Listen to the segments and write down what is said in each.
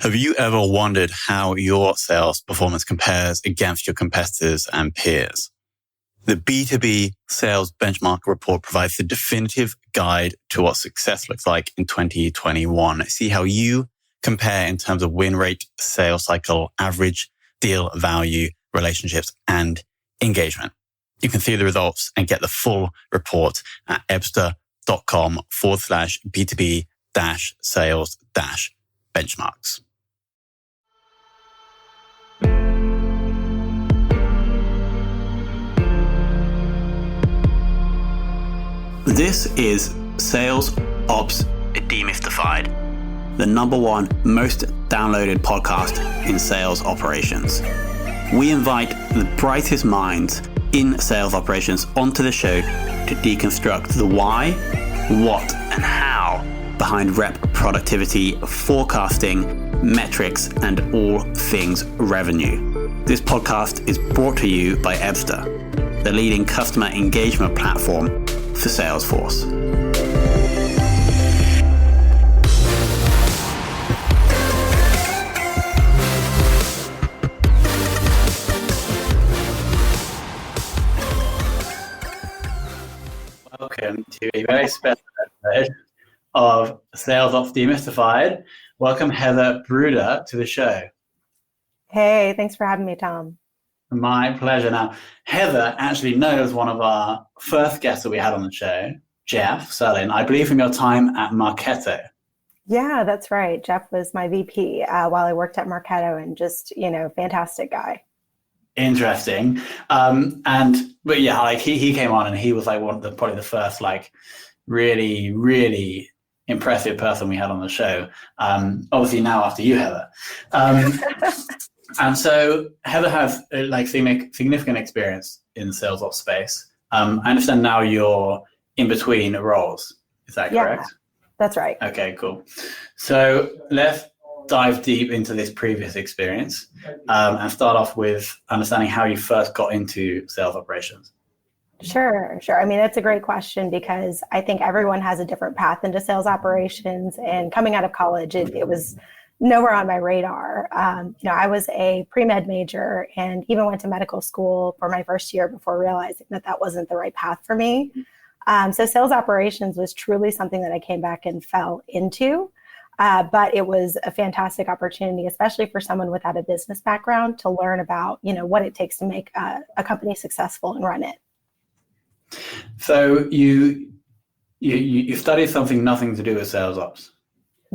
Have you ever wondered how your sales performance compares against your competitors and peers? The B2B Sales Benchmark Report provides the definitive guide to what success looks like in 2021. See how you compare in terms of win rate, sales cycle, average deal value, relationships, and engagement. You can see the results and get the full report at ebster.com/B2B-sales-benchmarks. This is Sales Ops Demystified, the #1 most downloaded podcast in sales operations. We invite the brightest minds in sales operations onto the show to deconstruct the why, what, and how behind rep productivity, forecasting, metrics, and all things revenue. This podcast is brought to you by Ebster, the leading customer engagement platform for Salesforce. Welcome to a very special episode of Sales Ops Demystified. Welcome Heather Bruder to the show. Hey, thanks for having me, Tom. My pleasure. Now, Heather actually knows one of our first guests that we had on the show, Jeff Serlin, I believe from your time at Marketo. Yeah, that's right. Jeff was my VP while I worked at Marketo, and just, fantastic guy. Interesting. But yeah, like he came on and he was like probably the first really, really impressive person we had on the show. Obviously now after you, Heather. And so Heather has significant experience in the sales ops space. I understand now you're in between roles. Is that correct? Yeah, that's right. Okay, cool. So let's dive deep into this previous experience and start off with understanding how you first got into sales operations. Sure. I mean, that's a great question because I think everyone has a different path into sales operations. And coming out of college, it was nowhere on my radar. I was a pre-med major and even went to medical school for my first year before realizing that wasn't the right path for me. So sales operations was truly something that I came back and fell into. But it was a fantastic opportunity, especially for someone without a business background, to learn about, what it takes to make a company successful and run it. So you studied something nothing to do with sales ops.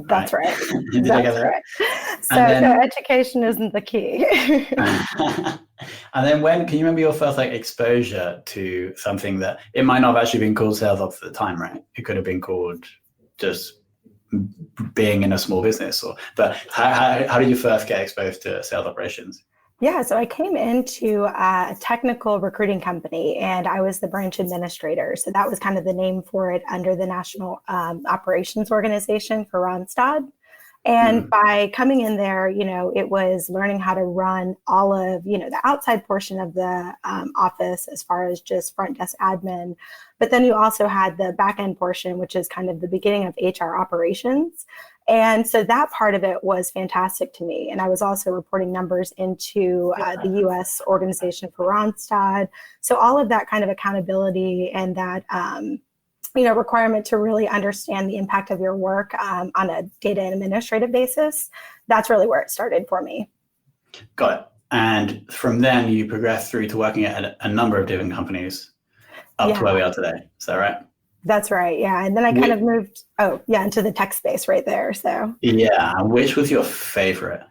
That's right. Did I get that right? So education isn't the key. And then can you remember your first exposure to something that it might not have actually been called sales ops at the time, right? It could have been called just being in a small business, but how did you first get exposed to sales operations? Yeah, so I came into a technical recruiting company and I was the branch administrator. So that was kind of the name for it under the National Operations Organization for Randstad. And by coming in there, it was learning how to run all of, the outside portion of the office as far as just front desk admin. But then you also had the back end portion, which is kind of the beginning of HR operations. And so that part of it was fantastic to me. And I was also reporting numbers into the U.S. organization for Randstad. So all of that kind of accountability and that, requirement to really understand the impact of your work on a data and administrative basis, that's really where it started for me. Got it. And from then you progressed through to working at a number of different companies up to where we are today. Is that right? That's right. Yeah. And then I kind of moved, into the tech space right there. So yeah. Which was your favorite?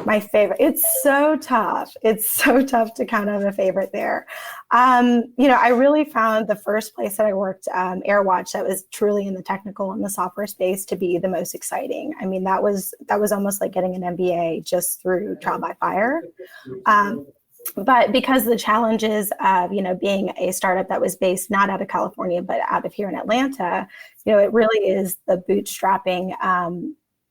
My favorite. It's so tough. To kind of a favorite there. I really found the first place that I worked, AirWatch, that was truly in the technical and the software space, to be the most exciting. I mean, that was almost like getting an MBA just through trial by fire. But because the challenges of, being a startup that was based not out of California, but out of here in Atlanta, it really is the bootstrapping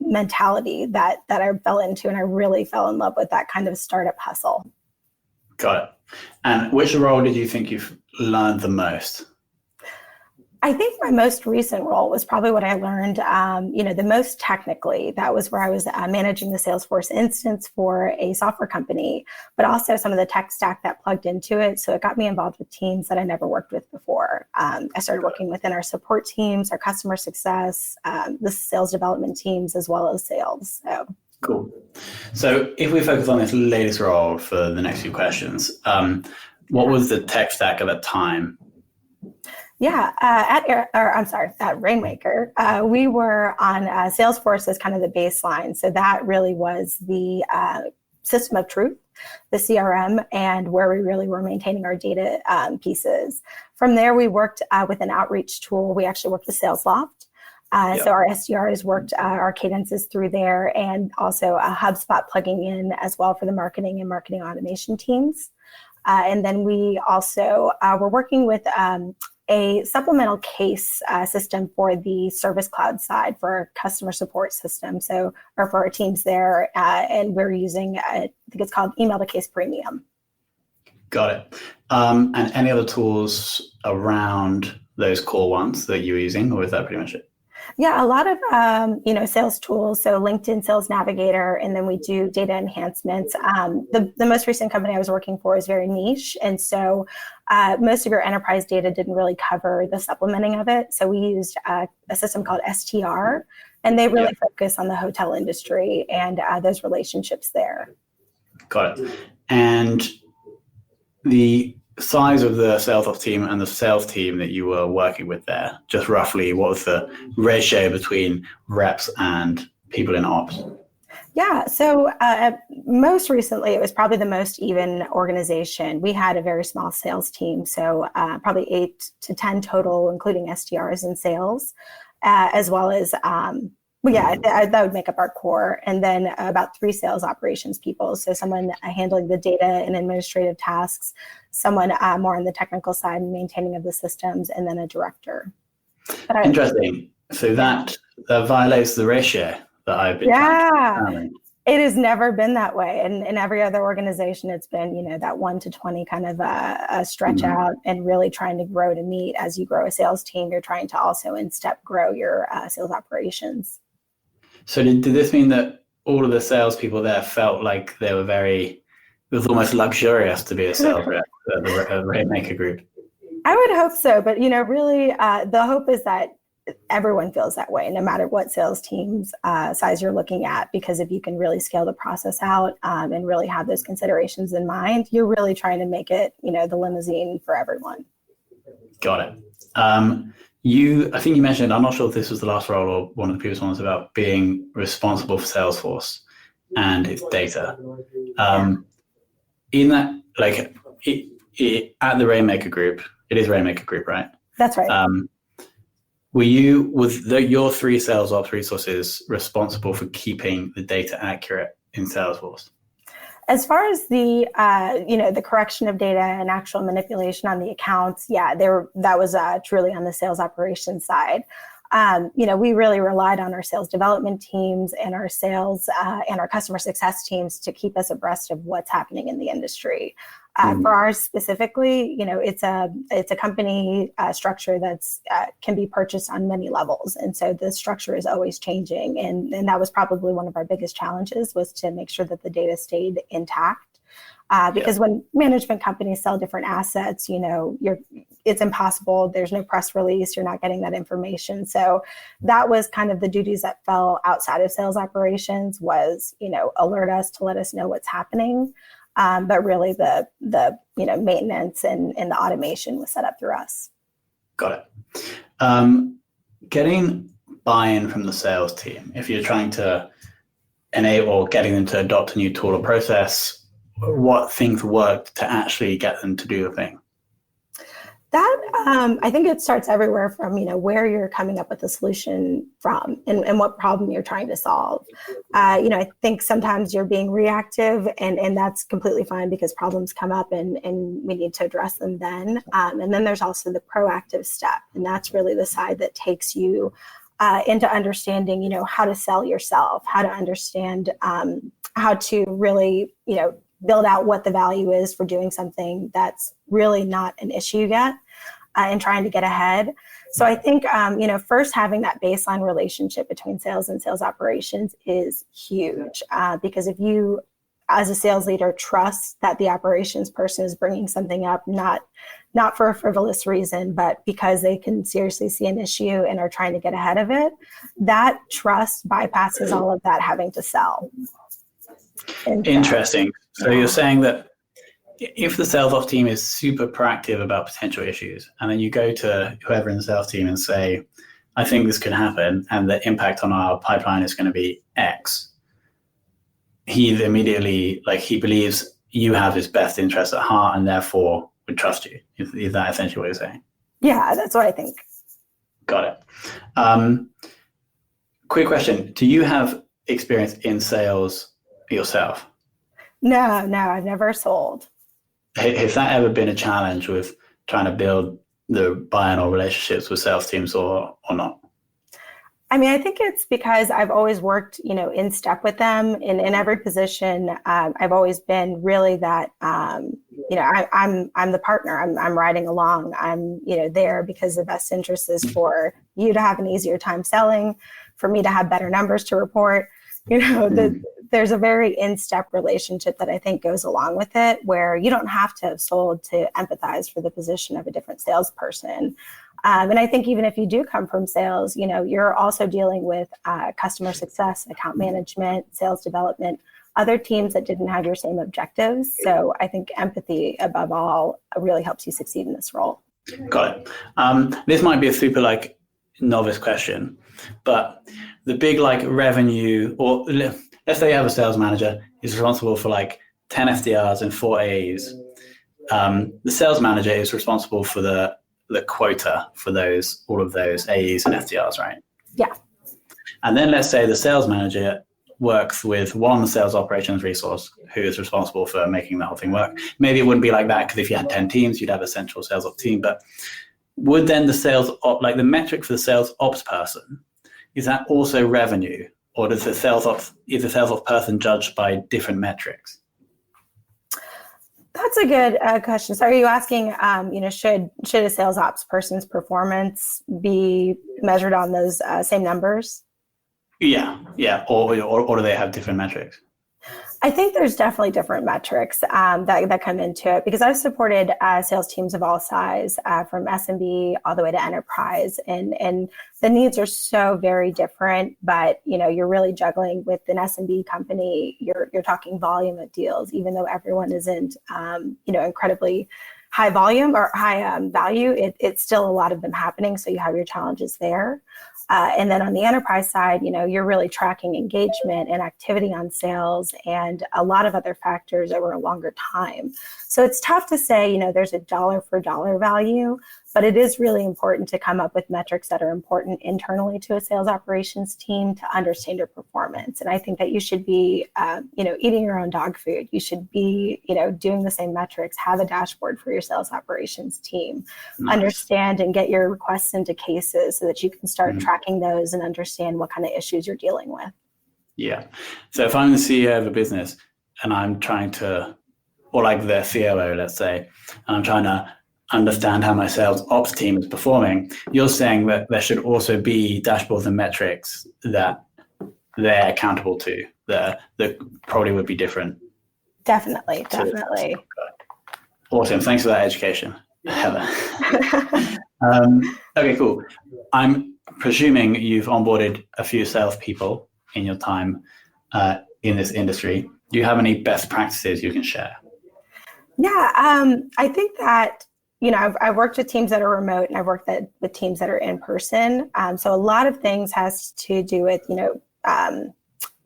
mentality that I fell into. And I really fell in love with that kind of startup hustle. Got it. And which role did you think you've learned the most? I think my most recent role was probably what I learned, the most technically. That was where I was managing the Salesforce instance for a software company, but also some of the tech stack that plugged into it. So it got me involved with teams that I never worked with before. I started working within our support teams, our customer success, the sales development teams, as well as sales. So. Cool. So if we focus on this latest role for the next few questions, what was the tech stack at that time? Yeah, at Rainmaker, we were on Salesforce as kind of the baseline. So that really was the system of truth, the CRM, and where we really were maintaining our data pieces. From there, we worked with an outreach tool. We actually worked with SalesLoft. So our SDRs worked our cadences through there, and also a HubSpot plugging in as well for the marketing and marketing automation teams. And then we also were working with a supplemental case system for the Service Cloud side for our customer support system, or for our teams there. And we're using, I think it's called Email to Case Premium. Got it. And any other tools around those core ones that you were using, or is that pretty much it? Yeah, a lot of, sales tools. So LinkedIn Sales Navigator, and then we do data enhancements. The most recent company I was working for is very niche. And so most of your enterprise data didn't really cover the supplementing of it. So we used a system called STR, and they really focus on the hotel industry and those relationships there. Got it. And the size of the sales ops team and the sales team that you were working with there, just roughly, what was the ratio between reps and people in ops? Yeah, so most recently, it was probably the most even organization. We had a very small sales team, so probably 8 to 10 total, including SDRs and sales, as well as that would make up our core. And then about 3 sales operations people. So someone handling the data and administrative tasks, someone more on the technical side and maintaining of the systems, and then a director. Interesting. So that violates the ratio that I've been trying to it has never been that way. And in every other organization, it's been, that 1 to 20 kind of a stretch out, and really trying to grow to meet. As you grow a sales team, you're trying to also in step grow your sales operations. So did this mean that all of the salespeople there felt like they were it was almost luxurious to be a sales rep at the Rainmaker Group? I would hope so. But, really, the hope is that everyone feels that way, no matter what sales teams size you're looking at, because if you can really scale the process out and really have those considerations in mind, you're really trying to make it, the limousine for everyone. Got it. I think you mentioned, I'm not sure if this was the last role or one of the previous ones, about being responsible for Salesforce and its data. In that, at the Rainmaker Group, it is Rainmaker Group, right? That's right. Was your 3 sales ops resources responsible for keeping the data accurate in Salesforce? As far as the correction of data and actual manipulation on the accounts, that was truly on the sales operations side. We really relied on our sales development teams and our sales and our customer success teams to keep us abreast of what's happening in the industry. For ours specifically, it's a company structure that's can be purchased on many levels, and so the structure is always changing. And that was probably one of our biggest challenges, was to make sure that the data stayed intact. Because when management companies sell different assets, it's impossible. There's no press release. You're not getting that information. So that was kind of the duties that fell outside of sales operations, was, alert us to let us know what's happening. But really the maintenance and the automation was set up through us. Got it. Getting buy-in from the sales team, if you're trying to enable or getting them to adopt a new tool or process, what things work to actually get them to do the thing? That, I think it starts everywhere from, where you're coming up with a solution from and what problem you're trying to solve. I think sometimes you're being reactive, and that's completely fine, because problems come up and we need to address them then. And then there's also the proactive step, and that's really the side that takes you into understanding, how to sell yourself, how to understand how to really, build out what the value is for doing something that's really not an issue yet, and trying to get ahead. So I think, first having that baseline relationship between sales and sales operations is huge, because if you, as a sales leader, trust that the operations person is bringing something up, not for a frivolous reason, but because they can seriously see an issue and are trying to get ahead of it, that trust bypasses all of that having to sell. Interesting. So you're saying that if the sales ops team is super proactive about potential issues, and then you go to whoever in the sales team and say, I think this could happen, and the impact on our pipeline is going to be X, he immediately, he believes you have his best interest at heart and therefore would trust you. Is that essentially what you're saying? Yeah, that's what I think. Got it. Quick question. Do you have experience in sales yourself? No, I've never sold. Has that ever been a challenge with trying to build the buy-in or relationships with sales teams or not? I mean, I think it's because I've always worked, in step with them in every position. I've always been really that, I'm the partner. I'm riding along. I'm, there because the best interest is for you to have an easier time selling, for me to have better numbers to report. There's a very in-step relationship that I think goes along with it, where you don't have to have sold to empathize for the position of a different salesperson. And I think even if you do come from sales, you're also dealing with customer success, account management, sales development, other teams that didn't have your same objectives. So I think empathy, above all, really helps you succeed in this role. Got it. This might be a super novice question, but the big revenue, or let's say you have a sales manager who's responsible for 10 SDRs and 4 AEs. The sales manager is responsible for the quota for all of those AEs and SDRs, right? Yeah. And then let's say the sales manager works with one sales operations resource who is responsible for making the whole thing work. Maybe it wouldn't be like that, because if you had 10 teams, you'd have a central sales ops team. But would then the sales the metric for the sales ops person, is that also revenue, or is the sales ops person judged by different metrics? That's a good question. So are you asking, should a sales ops person's performance be measured on those same numbers? Yeah. Or do they have different metrics? I think there's definitely different metrics that come into it, because I've supported sales teams of all size, from SMB all the way to enterprise, and the needs are so very different. But you're really juggling with an SMB company. You're talking volume of deals, even though everyone isn't incredibly high volume or high value. It's still a lot of them happening, so you have your challenges there. And then on the enterprise side, you're really tracking engagement and activity on sales and a lot of other factors over a longer time. So it's tough to say, there's a dollar for dollar value, but it is really important to come up with metrics that are important internally to a sales operations team to understand your performance. And I think that you should be, eating your own dog food. You should be, doing the same metrics, have a dashboard for your sales operations team, nice. Understand and get your requests into cases so that you can start tracking those and understand what kind of issues you're dealing with. Yeah. So if I'm the CEO of a business and I'm trying to, or the COO, let's say, and I'm trying to understand how my sales ops team is performing, you're saying that there should also be dashboards and metrics that they're accountable to, that probably would be different. Definitely. Awesome. Thanks for that education, Heather. Okay, cool. I'm presuming you've onboarded a few salespeople in your time in this industry. Do you have any best practices you can share? Yeah, I think that I've worked with teams that are remote, and I've worked with teams that are in person. So a lot of things has to do with,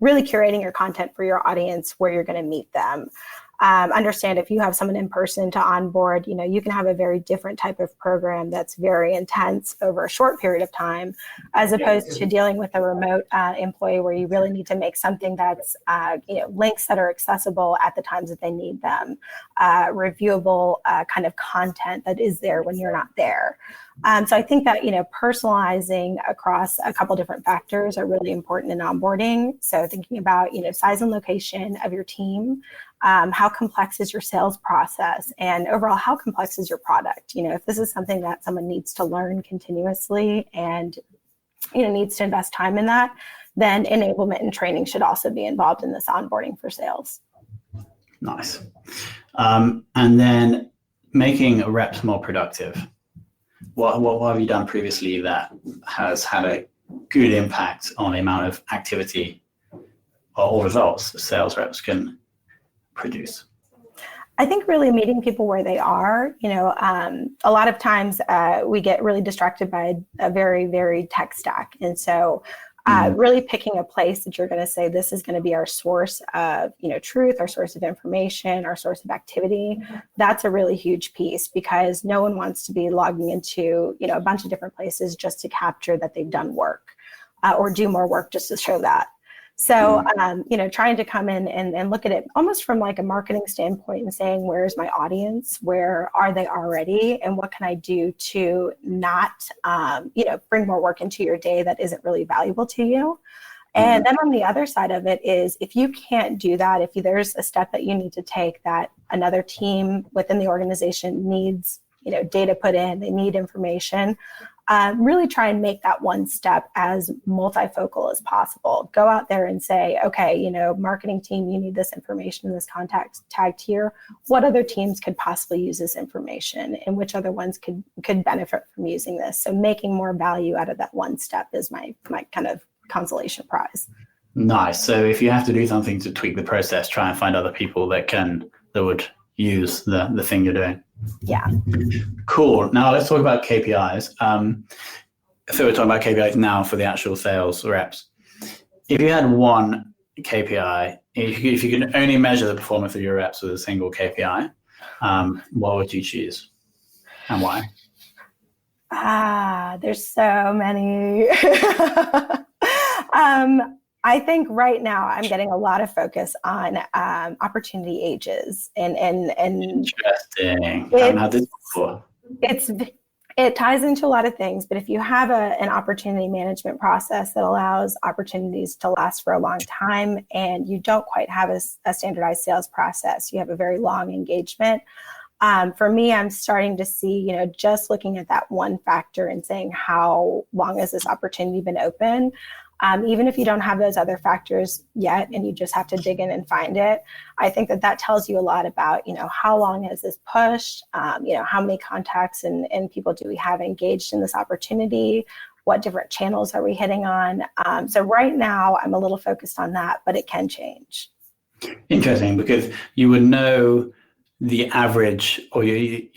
really curating your content for your audience, where you're going to meet them. Understand if you have someone in person to onboard, you can have a very different type of program that's very intense over a short period of time, as opposed to dealing with a remote employee where you really need to make something that's, links that are accessible at the times that they need them, reviewable kind of content that is there when you're not there. So I think that, personalizing across a couple different factors are really important in onboarding. So thinking about, size and location of your team, how complex is your sales process, and overall, how complex is your product? If this is something that someone needs to learn continuously and, needs to invest time in that, then enablement and training should also be involved in this onboarding for sales. Nice. And then making reps more productive. What have you done previously that has had a good impact on the amount of activity or results sales reps can produce? I think really meeting people where they are. A lot of times we get really distracted by a very, very tech stack. And so really picking a place that you're going to say, this is going to be our source of, truth, our source of information, our source of activity. That's a really huge piece, because no one wants to be logging into, a bunch of different places just to capture that they've done work or do more work just to show that. So, trying to come in and look at it almost from like a marketing standpoint and saying, where's my audience? Where are they already? And what can I do to not, bring more work into your day that isn't really valuable to you? And then on the other side of it is, if you can't do that, if there's a step that you need to take that another team within the organization needs, data put in, they need information, really try and make that one step as multifocal as possible. Go out there and say, okay, marketing team, you need this information in this contact tagged here. What other teams could possibly use this information, and which other ones could benefit from using this? So making more value out of that one step is my kind of consolation prize. Nice. So if you have to do something to tweak the process, try and find other people that would use the thing you're doing. Yeah. Cool. Now let's talk about KPIs. So we're talking about KPIs now for the actual sales reps. If you had one KPI, if you could only measure the performance of your reps with a single KPI, what would you choose and why? There's so many. I think right now I'm getting a lot of focus on opportunity ages and interesting. I haven't had this before. It ties into a lot of things, but if you have an opportunity management process that allows opportunities to last for a long time, and you don't quite have a standardized sales process, you have a very long engagement. For me, I'm starting to see, just looking at that one factor and saying, how long has this opportunity been open? Even if you don't have those other factors yet and you just have to dig in and find it, I think that tells you a lot about, how long has this pushed, how many contacts and people do we have engaged in this opportunity? What different channels are we hitting on? So right now I'm a little focused on that, but it can change. Interesting, because you would know the average, or the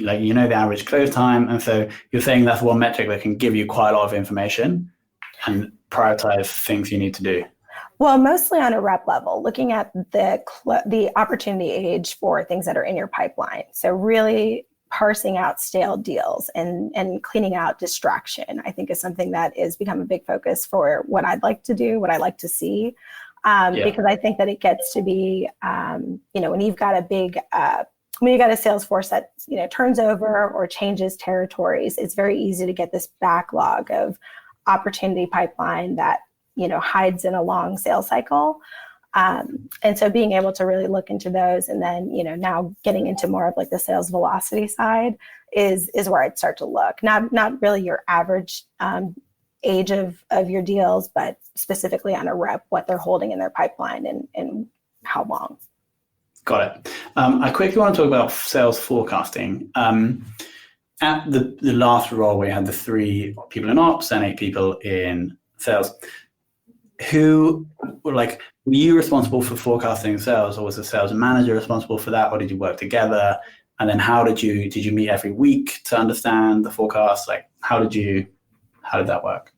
average close time. And so you're saying that's one metric that can give you quite a lot of information and prioritize things you need to do. Well, mostly on a rep level, looking at the opportunity age for things that are in your pipeline. So really parsing out stale deals and cleaning out distraction, I think, is something that has become a big focus for what I'd like to do, what I like to see, because I think that it gets to be, when you've got when you got a sales force that turns over or changes territories, it's very easy to get this backlog of opportunity pipeline that hides in a long sales cycle, and so being able to really look into those, and then now getting into more of like the sales velocity side is where I'd start to look. Not really your average age of your deals, but specifically on a rep, what they're holding in their pipeline and how long. Got it. I quickly want to talk about sales forecasting. At the last role, we had the 3 people in ops and 8 people in sales. Who were you responsible for forecasting sales, or was the sales manager responsible for that, or did you work together? And then how did you meet every week to understand the forecast? How did that work?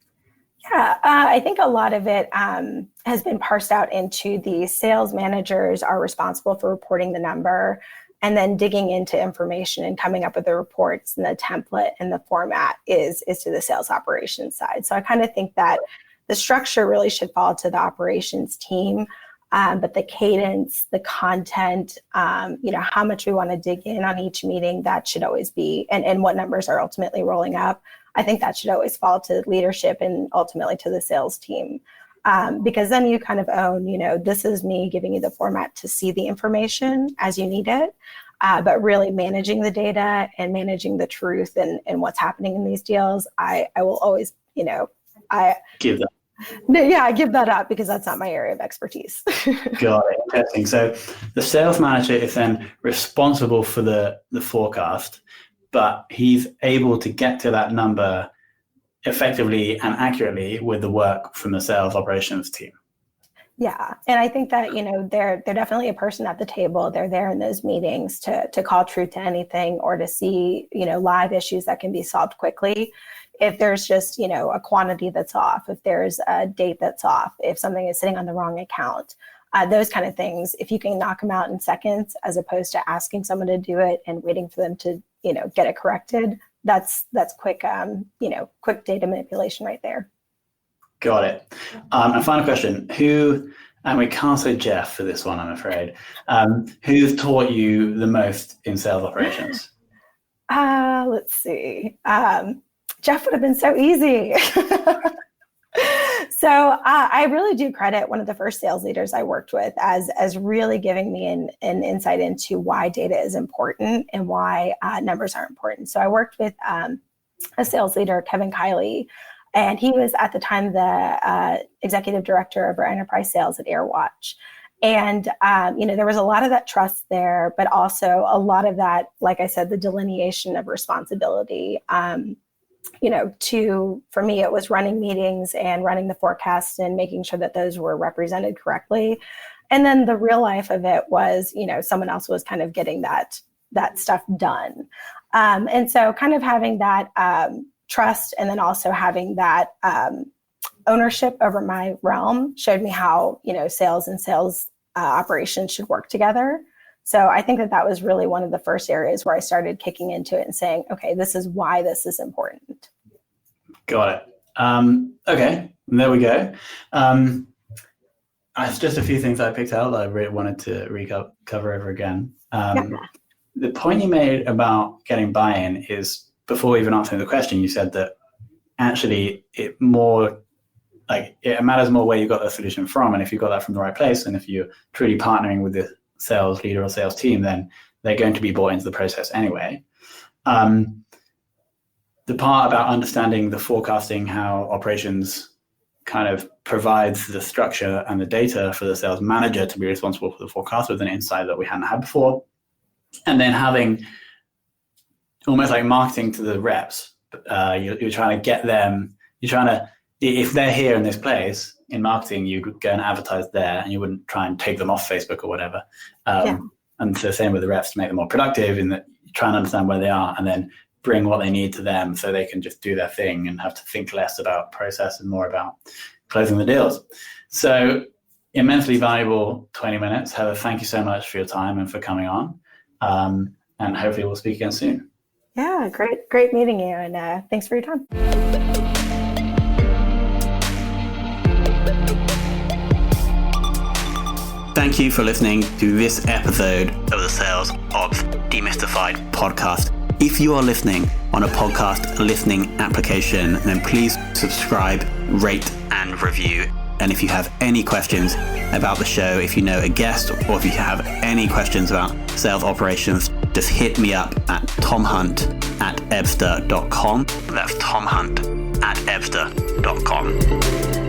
Yeah, I think a lot of it has been parsed out into the sales managers are responsible for reporting the number, and then digging into information and coming up with the reports, and the template and the format is to the sales operations side. So I kind of think that the structure really should fall to the operations team. But the cadence, the content, how much we want to dig in on each meeting, that should always be, and what numbers are ultimately rolling up. I think that should always fall to leadership and ultimately to the sales team. Because then you kind of own, this is me giving you the format to see the information as you need it, but really managing the data and managing the truth and what's happening in these deals. I will always, I give that. Yeah, I give that up because that's not my area of expertise. Got it. Interesting. So the sales manager is then responsible for the forecast, but he's able to get to that number effectively and accurately with the work from the sales operations team. Yeah. And I think that, they're definitely a person at the table. They're there in those meetings to call truth to anything or to see, live issues that can be solved quickly. If there's just, a quantity that's off, if there's a date that's off, if something is sitting on the wrong account, those kind of things, if you can knock them out in seconds, as opposed to asking someone to do it and waiting for them to, get it corrected, that's quick, quick data manipulation right there. Got it. And final question, and we can't say Jeff for this one, I'm afraid, who's taught you the most in sales operations? Let's see. Jeff would have been so easy. So I really do credit one of the first sales leaders I worked with as really giving me an insight into why data is important and why numbers are important. So I worked with a sales leader, Kevin Kiley, and he was at the time the executive director of our enterprise sales at AirWatch. And, there was a lot of that trust there, but also a lot of that, like I said, the delineation of responsibility. For me, it was running meetings and running the forecasts and making sure that those were represented correctly. And then the real life of it was, someone else was kind of getting that stuff done. And so kind of having that trust and then also having that ownership over my realm showed me how, sales and sales operations should work together. So I think that was really one of the first areas where I started kicking into it and saying, okay, this is why this is important. Got it. Okay, there we go. It's just a few things I picked out that I really wanted to cover over again. The point you made about getting buy-in is, before even answering the question, you said that actually it matters more where you got the solution from, and if you got that from the right place, and if you're truly partnering with the sales leader or sales team, then they're going to be bought into the process anyway. The part about understanding the forecasting, how operations kind of provides the structure and the data for the sales manager to be responsible for the forecast with an insight that we hadn't had before. And then having almost like marketing to the reps, you're trying to get them, if they're here in this place in marketing, you could go and advertise there and you wouldn't try and take them off Facebook or whatever. And so same with the reps, to make them more productive in that you try and understand where they are and then bring what they need to them so they can just do their thing and have to think less about process and more about closing the deals. So immensely valuable 20 minutes. Heather, thank you so much for your time and for coming on. And hopefully we'll speak again soon. Yeah, great meeting you. And thanks for your time. Thank you for listening to this episode of the Sales Ops Demystified podcast. If you are listening on a podcast listening application, then please subscribe, rate, and review. And if you have any questions about the show, if you know a guest, or if you have any questions about sales operations, just hit me up at tomhunt@ebster.com. That's tomhunt@ebster.com.